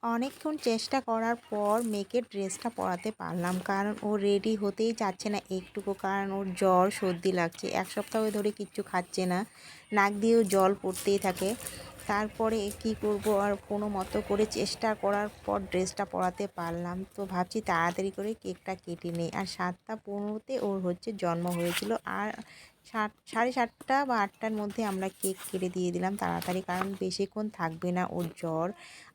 অনেকক্ষণ চেষ্টা করার পর মেয়েকে ড্রেসটা পরাতে পারলাম, কারণ ও রেডি হতেই চাচ্ছে না একটুকু। কারণ ওর জ্বর সর্দি লাগছে, 1 সপ্তাহ ধরে কিচ্ছু খাচ্ছে না, নাক দিয়েও জল পড়তেই থাকে। তারপরে কি করব, আর কোনো মতো করে চেষ্টা করার পর ড্রেসটা পরাতে পারলাম। তো ভাবছি তাড়াতাড়ি করে কেকটা কেটে নিই। আর 7টা 15-তে ওর হচ্ছে জন্ম হয়েছিল। আর 7, 7:30 বা 8টার মধ্যে আমরা কেক কেটে দিয়ে দিলাম তাড়াতাড়ি, কারণ বেশিক্ষণ থাকবে না ওর জ্বর।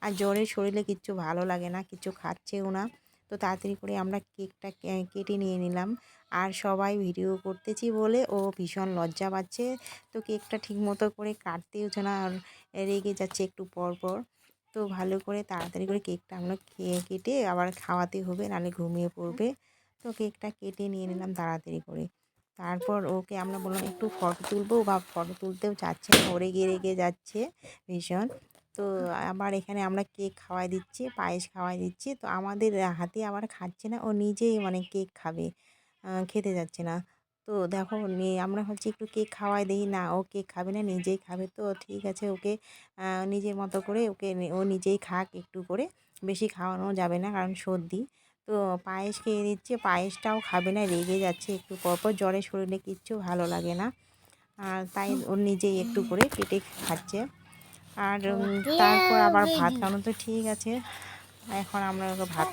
আর জ্বরে শরীরে কিচ্ছু ভালো লাগে না, কিছু খাচ্ছেও না। তো তাড়াতাড়ি করে আমরা কেকটা কেটে নিয়ে নিলাম। আর সবাই ভিডিও করতেছি বলে ও ভীষণ লজ্জা পাচ্ছে। তো কেকটা ঠিক মতো করে কাটতেওছে না, আর রেগে যাচ্ছে একটু পর পর। তো ভালো করে তাড়াতাড়ি করে কেকটা আমরা কেটে আবার খাওয়াতে হবে, নাহলে ঘুমিয়ে পড়বে। তো কেকটা কেটে নিয়ে নিলাম তাড়াতাড়ি করে। তারপর ওকে আমরা বললাম একটু ফটো তুলবো, বা ফটো তুলতেও চাচ্ছে না, ও রেগে যাচ্ছে ভীষণ। তো আবার এখানে আমরা কেক খাওয়াই দিচ্ছি, পায়েস খাওয়াই দিচ্ছি। তো আমাদের হাতে আবার খাচ্ছে না, ও নিজেই মানে কেক খাবে, খেতে যাচ্ছে না। তো দেখো আমরা হচ্ছে একটু কেক খাওয়াই দিই, না ও কেক খাবে না, নিজেই খাবে। তো ঠিক আছে, ওকে নিজের মতো করে ও নিজেই খাক একটু করে, বেশি খাওয়ানো যাবে না কারণ সর্দি। তো পায়েস খেয়ে দিচ্ছে, পায়েসটাও খাবে না, রেগে যাচ্ছে একটু পরপর। জ্বরে শরীরে কিচ্ছু ভালো লাগে না, আর তাই ও নিজেই একটু করে কেটে খাচ্ছে। আর তারপর আবার ভাত খাওয়ানো, তো ঠিক আছে, এখন আমরা ওকে ভাত